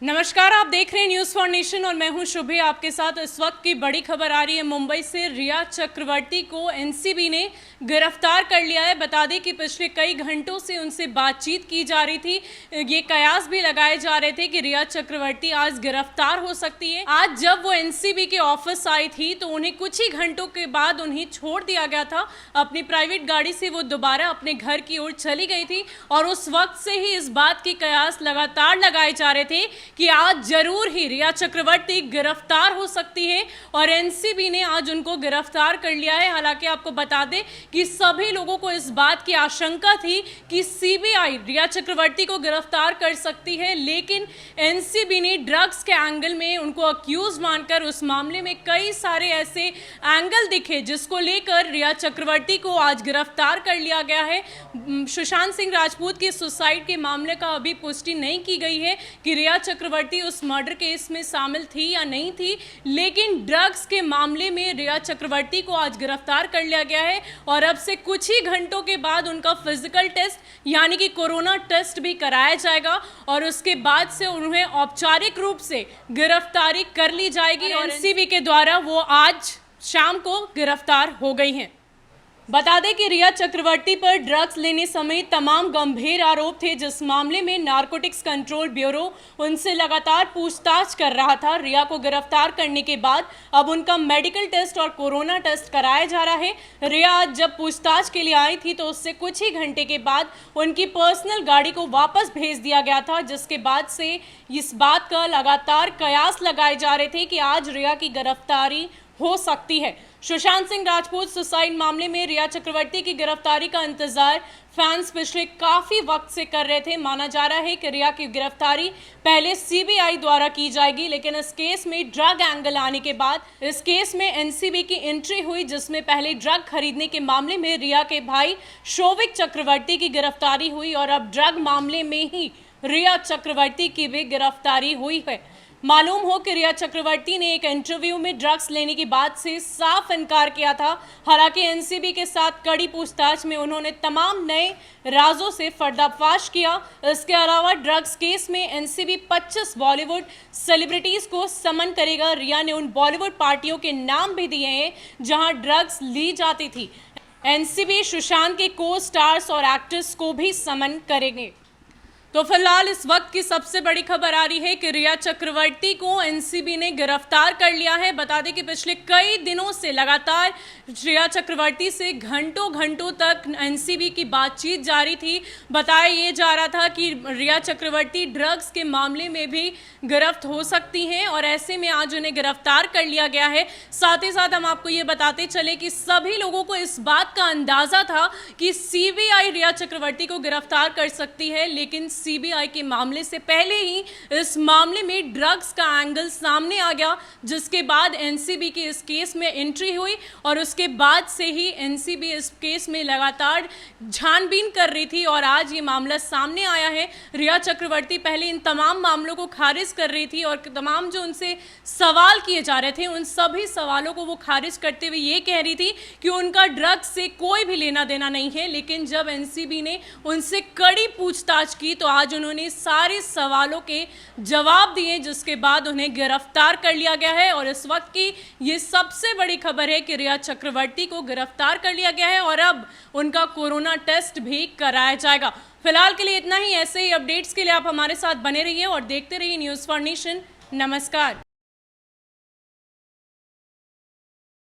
नमस्कार, आप देख रहे हैं न्यूज़ फॉर नेशन और मैं हूं शुभी आपके साथ। इस वक्त की बड़ी खबर आ रही है मुंबई से। रिया चक्रवर्ती को एनसीबी ने गिरफ्तार कर लिया है। बता दें कि पिछले कई घंटों से उनसे बातचीत की जा रही थी। ये कयास भी लगाए जा रहे थे कि रिया चक्रवर्ती आज गिरफ्तार हो सकती है। आज जब वो एनसीबी के ऑफिस आई थी तो उन्हें कुछ ही घंटों के बाद उन्हें छोड़ दिया गया था। अपनी प्राइवेट गाड़ी से वो दोबारा अपने घर की ओर चली गई थी और उस वक्त से ही इस बात की कयास लगातार लगाए जा रहे थे कि आज जरूर ही रिया चक्रवर्ती गिरफ्तार हो सकती है और एनसीबी ने आज उनको गिरफ्तार कर लिया है। हालांकि आपको बता दें कि सभी लोगों को इस बात की आशंका थी कि सीबीआई रिया चक्रवर्ती को गिरफ्तार कर सकती है, लेकिन एनसीबी ने ड्रग्स के एंगल में उनको अक्यूज मानकर उस मामले में कई सारे ऐसे एंगल दिखे जिसको लेकर रिया चक्रवर्ती को आज गिरफ्तार कर लिया गया है। सुशांत सिंह राजपूत की सुसाइड के मामले का अभी पुष्टि नहीं की गई है कि रिया चक्रवर्ती उस मर्डर केस में शामिल थी या नहीं थी, लेकिन ड्रग्स के मामले में रिया चक्रवर्ती को आज गिरफ्तार कर लिया गया है और अब से कुछ ही घंटों के बाद उनका फिजिकल टेस्ट यानी कि कोरोना टेस्ट भी कराया जाएगा और उसके बाद से उन्हें औपचारिक रूप से गिरफ्तारी कर ली जाएगी और एनसीबी के द्वारा वो आज शाम को गिरफ्तार हो गई हैं। बता दें कि रिया चक्रवर्ती पर ड्रग्स लेने समेत तमाम गंभीर आरोप थे, जिस मामले में नारकोटिक्स कंट्रोल ब्यूरो उनसे लगातार पूछताछ कर रहा था। रिया को गिरफ्तार करने के बाद अब उनका मेडिकल टेस्ट और कोरोना टेस्ट कराया जा रहा है। रिया आज जब पूछताछ के लिए आई थी तो उससे कुछ ही घंटे के बाद उनकी पर्सनल गाड़ी को वापस भेज दिया गया था, जिसके बाद से इस बात का लगातार कयास लगाए जा रहे थे कि आज रिया की गिरफ्तारी हो सकती है। सुशांत सिंह राजपूत सुसाइड मामले में रिया चक्रवर्ती की गिरफ्तारी का इंतजार फैंस पिछले काफी वक्त से कर रहे थे। माना जा रहा है कि रिया की गिरफ्तारी पहले सीबीआई द्वारा की जाएगी, लेकिन इस केस में ड्रग एंगल आने के बाद इस केस में एनसीबी की एंट्री हुई, जिसमें पहले ड्रग खरीदने के मामले में रिया के भाई शोविक चक्रवर्ती की गिरफ्तारी हुई और अब ड्रग मामले में ही रिया चक्रवर्ती की भी गिरफ्तारी हुई है। मालूम हो कि रिया चक्रवर्ती ने एक इंटरव्यू में ड्रग्स लेने की बात से साफ इनकार किया था। हालांकि एनसीबी के साथ कड़ी पूछताछ में उन्होंने तमाम नए राजों से पर्दाफाश किया। इसके अलावा ड्रग्स केस में एनसीबी 25 बॉलीवुड सेलिब्रिटीज को समन करेगा। रिया ने उन बॉलीवुड पार्टियों के नाम भी दिए हैं जहां ड्रग्स ली जाती थी। एनसीबी सुशांत के को स्टार्स और एक्टर्स को भी समन करेंगे। तो फिलहाल इस वक्त की सबसे बड़ी खबर आ रही है कि रिया चक्रवर्ती को एनसीबी ने गिरफ्तार कर लिया है। बता दें कि पिछले कई दिनों से लगातार रिया चक्रवर्ती से घंटों घंटों तक एनसीबी की बातचीत जारी थी। बताया ये जा रहा था कि रिया चक्रवर्ती ड्रग्स के मामले में भी गिरफ्त हो सकती हैं और ऐसे में आज उन्हें गिरफ्तार कर लिया गया है। साथ ही साथ हम आपको ये बताते चले कि सभी लोगों को इस बात का अंदाजा था कि सीबीआई रिया चक्रवर्ती को गिरफ्तार कर सकती है, लेकिन सीबीआई के मामले से पहले ही इस मामले में ड्रग्स का एंगल सामने आ गया, जिसके बाद एनसीबी की इस केस में एंट्री हुई और उसके बाद से ही एनसीबी इस केस में लगातार छानबीन कर रही थी और आज ये मामला सामने आया है। रिया चक्रवर्ती पहले इन तमाम मामलों को खारिज कर रही थी और तमाम जो उनसे सवाल किए जा रहे थे उन सभी सवालों को वो खारिज करते हुए ये कह रही थी कि उनका ड्रग्स से कोई भी लेना देना नहीं है। लेकिन जब एनसीबी ने उनसे कड़ी पूछताछ की तो आज उन्होंने सारे सवालों के जवाब दिए, जिसके बाद उन्हें गिरफ्तार कर लिया गया है और इस वक्त की ये सबसे बड़ी खबर है कि रिया चक्रवर्ती को गिरफ्तार कर लिया गया है और अब उनका कोरोना टेस्ट भी कराया जाएगा। फिलहाल के लिए इतना ही। ऐसे ही अपडेट्स के लिए आप हमारे साथ बने रहिए और देखते रहिए न्यूज़ फॉर नेशन। नमस्कार।